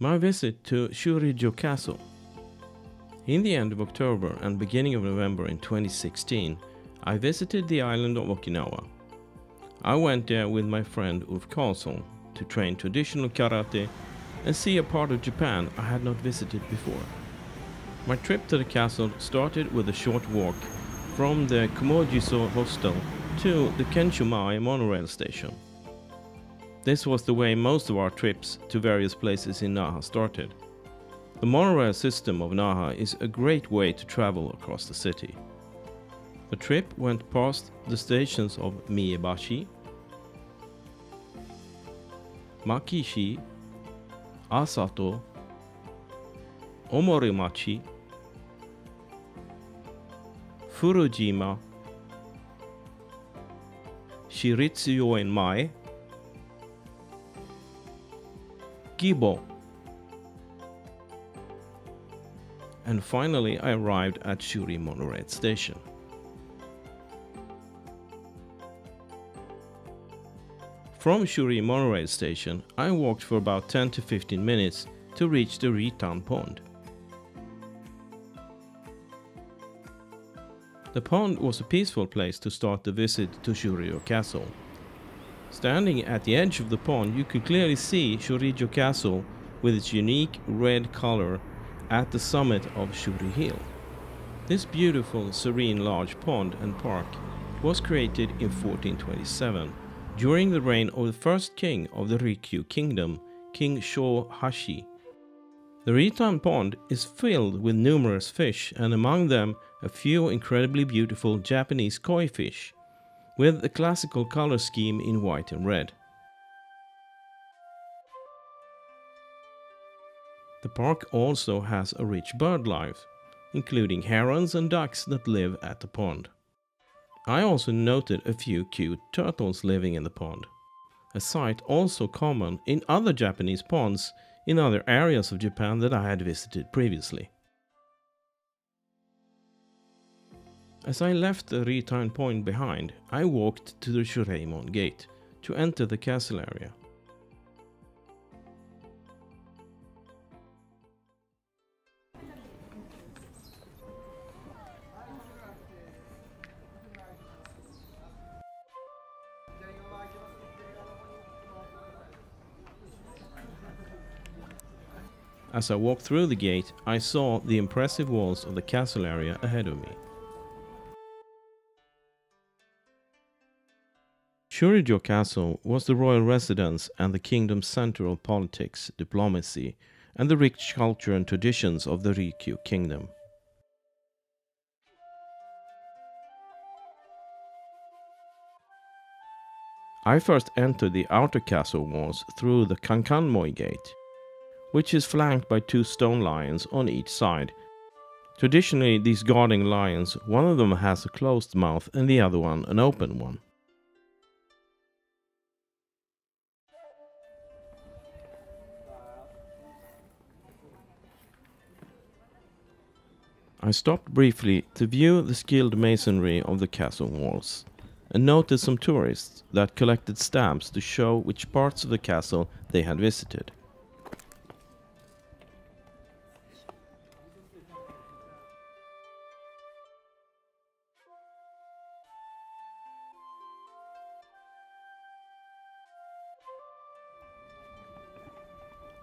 My visit to Shurijo Castle. In the end of October and beginning of November in 2016, I visited the island of Okinawa. I went there with my friend Ulf Karlsson to train traditional karate and see a part of Japan I had not visited before. My trip to the castle started with a short walk from the Komojiso hostel to the Kenshumae monorail station. This was the way most of our trips to various places in Naha started. The monorail system of Naha is a great way to travel across the city. The trip went past the stations of Miebashi, Makishi, Asato, Omorimachi, Furujima, Shiritsuyoen-mai, Gibo, and finally I arrived at Shuri monorail station. From Shuri monorail station, I walked for about 10 to 15 minutes to reach the Encount Pond. The pond was a peaceful place to start the visit to Shurijo Castle. Standing at the edge of the pond, you could clearly see Shurijo Castle with its unique red color at the summit of Shuri Hill. This beautiful, serene large pond and park was created in 1427 during the reign of the first king of the Ryukyu kingdom, King Shohashi. The Encount Pond is filled with numerous fish, and among them a few incredibly beautiful Japanese koi fish with a classical color scheme in white and red. The park also has a rich bird life, including herons and ducks that live at the pond. I also noted a few cute turtles living in the pond, a sight also common in other Japanese ponds in other areas of Japan that I had visited previously. As I left the Encount Pond behind, I walked to the Shureimon gate to enter the castle area. As I walked through the gate, I saw the impressive walls of the castle area ahead of me. Shurijo Castle was the royal residence and the kingdom's center of politics, diplomacy, and the rich culture and traditions of the Ryukyu kingdom. I first entered the outer castle walls through the Kankanmoi gate, which is flanked by two stone lions on each side. Traditionally, these guarding lions, one of them has a closed mouth and the other one an open one. I stopped briefly to view the skilled masonry of the castle walls, and noted some tourists that collected stamps to show which parts of the castle they had visited.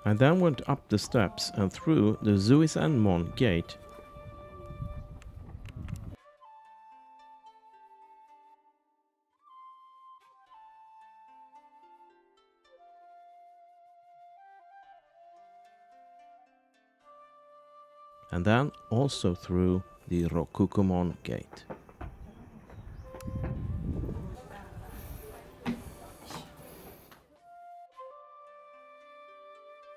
I then went up the steps and through the Chūzan gate. And then also through the Rokukomon gate.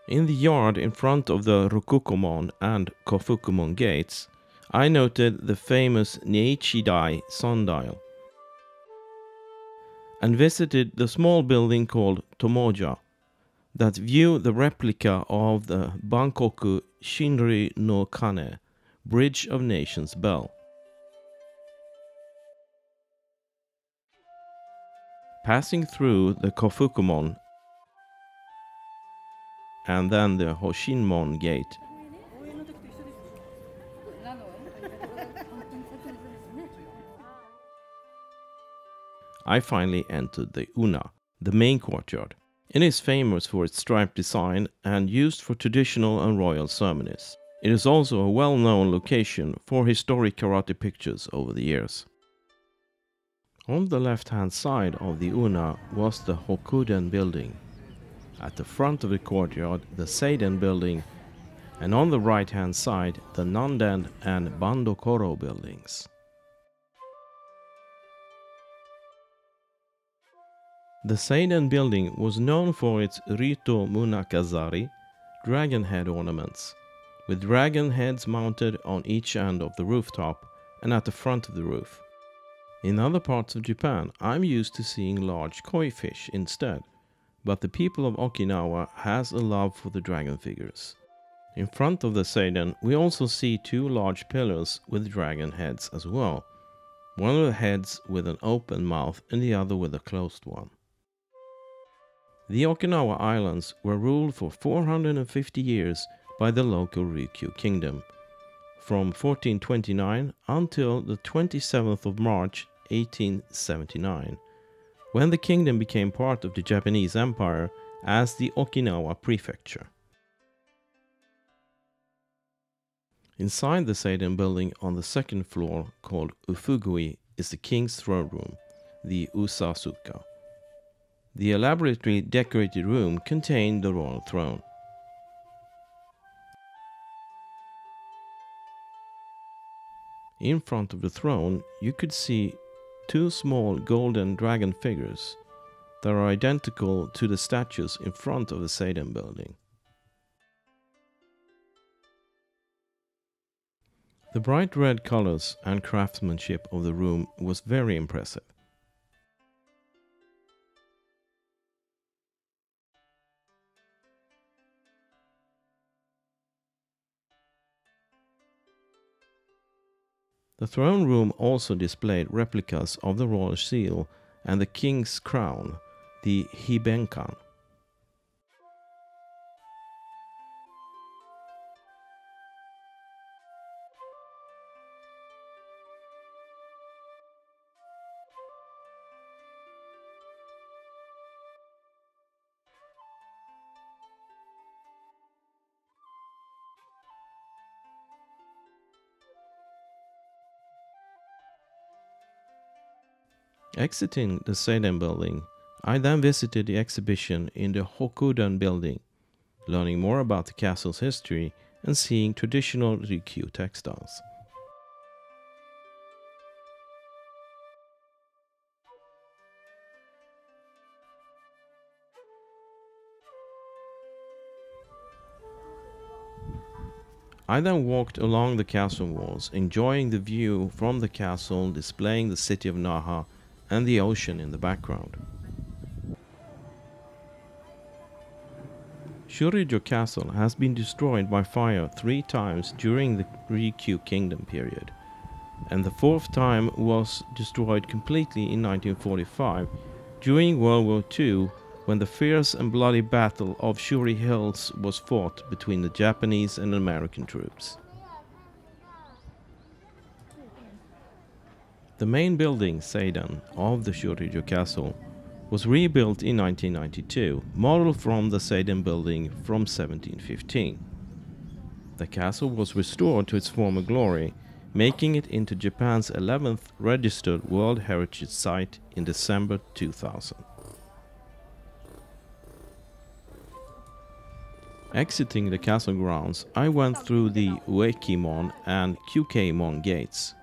In the yard in front of the Rokukomon and Kofukumon gates, I noted the famous Niichidai sundial and visited the small building called Tomoja that view the replica of the Bankoku Shinri no Kane, Bridge of Nations bell. Passing through the Kofukumon, and then the Hoshinmon Gate. I finally entered the Una, the main courtyard. It is famous for its striped design and used for traditional and royal ceremonies. It is also a well-known location for historic karate pictures over the years. On the left-hand side of the Una was the Hokuden building. At the front of the courtyard, the Seiden building, and on the right-hand side, the Nanden and Bandokoro buildings. The Seiden building was known for its Rito Munakazari, dragon head ornaments, with dragon heads mounted on each end of the rooftop and at the front of the roof. In other parts of Japan, I'm used to seeing large koi fish instead, but the people of Okinawa has a love for the dragon figures. In front of the Seiden, we also see two large pillars with dragon heads as well, one of the heads with an open mouth and the other with a closed one. The Okinawa Islands were ruled for 450 years by the local Ryukyu kingdom, from 1429 until the 27th of March 1879, when the kingdom became part of the Japanese Empire as the Okinawa Prefecture. Inside the Seiden building on the second floor, called Ufugui, is the king's throne room, the Usasuka. The elaborately decorated room contained the royal throne. In front of the throne, you could see two small golden dragon figures that are identical to the statues in front of the Seiden building. The bright red colors and craftsmanship of the room was very impressive. The throne room also displayed replicas of the royal seal and the king's crown, the Hibenkan. Exiting the Seiden building, I then visited the exhibition in the Hokuden building, learning more about the castle's history and seeing traditional Ryukyu textiles. I then walked along the castle walls, enjoying the view from the castle displaying the city of Naha and the ocean in the background. Shurijo Castle has been destroyed by fire 3 times during the Ryukyu Kingdom period, and the 4th time was destroyed completely in 1945 during World War II, when the fierce and bloody Battle of Shuri Hills was fought between the Japanese and American troops. The main building, Seiden, of the Shurijo Castle was rebuilt in 1992, modeled from the Seiden building from 1715. The castle was restored to its former glory, making it into Japan's 11th registered World Heritage Site in December 2000. Exiting the castle grounds, I went through the Uekimon and Kyukeimon gates.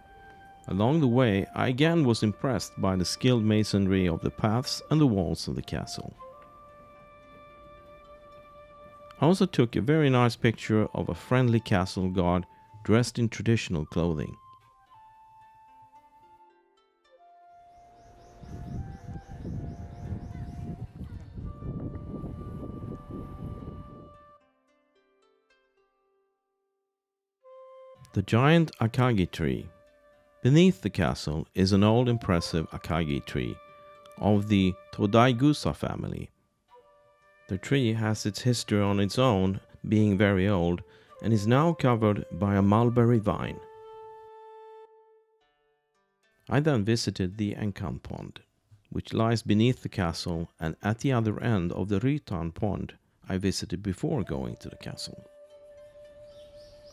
Along the way, I again was impressed by the skilled masonry of the paths and the walls of the castle. I also took a very nice picture of a friendly castle guard dressed in traditional clothing. The giant Akagi tree. Beneath the castle is an old impressive Akagi tree of the Todaigusa family. The tree has its history on its own, being very old, and is now covered by a mulberry vine. I then visited the Encount Pond, which lies beneath the castle and at the other end of the Untitled Pond I visited before going to the castle.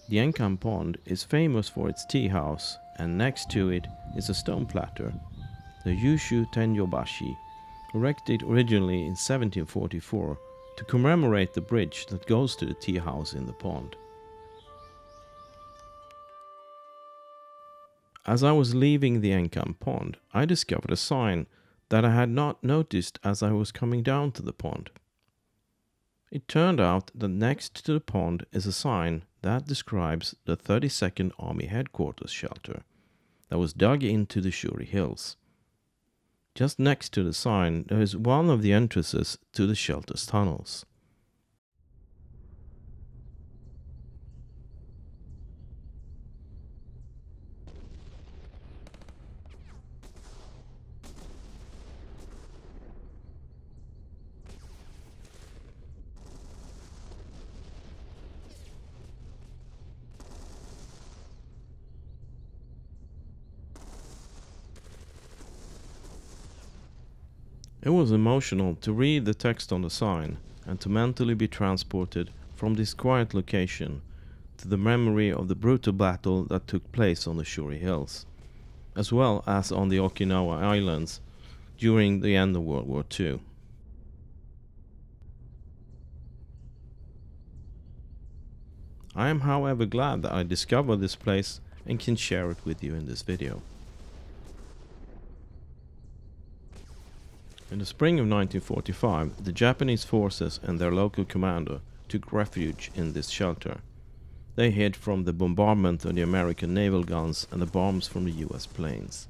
The Encount Pond is famous for its tea house, and next to it is a stone platter, the Yushu Tenyobashi, erected originally in 1744 to commemorate the bridge that goes to the tea house in the pond. As I was leaving the Encount Pond, I discovered a sign that I had not noticed as I was coming down to the pond. It turned out that next to the pond is a sign that describes the 32nd Army Headquarters shelter that was dug into the Shuri Hills. Just next to the sign there is one of the entrances to the shelter's tunnels. It was emotional to read the text on the sign and to mentally be transported from this quiet location to the memory of the brutal battle that took place on the Shuri Hills, as well as on the Okinawa Islands during the end of World War II. I am however glad that I discovered this place and can share it with you in this video. In the spring of 1945, the Japanese forces and their local commander took refuge in this shelter. They hid from the bombardment of the American naval guns and the bombs from the US planes.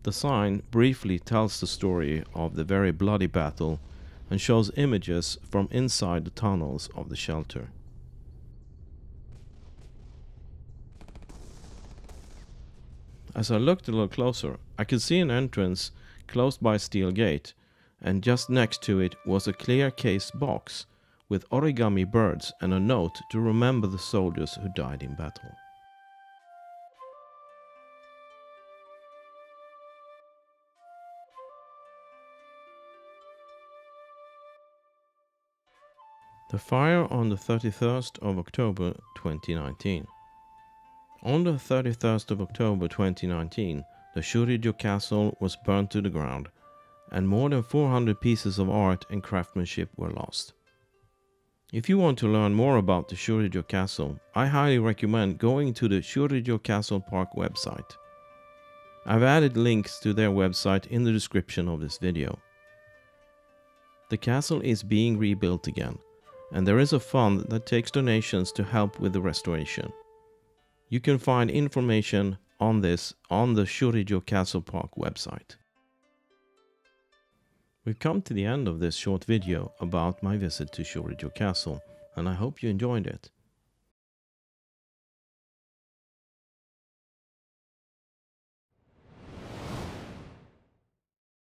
The sign briefly tells the story of the very bloody battle and shows images from inside the tunnels of the shelter. As I looked a little closer, I could see an entrance closed by a steel gate, and just next to it was a clear case box with origami birds and a note to remember the soldiers who died in battle. The fire on the 31st of October 2019. On the 31st of October 2019, the Shurijo Castle was burnt to the ground, and more than 400 pieces of art and craftsmanship were lost. If you want to learn more about the Shurijo Castle, I highly recommend going to the Shurijo Castle Park website. I've added links to their website in the description of this video. The castle is being rebuilt again, and there is a fund that takes donations to help with the restoration. You can find information on this on the Shurijo Castle Park website. We've come to the end of this short video about my visit to Shurijo Castle, and I hope you enjoyed it.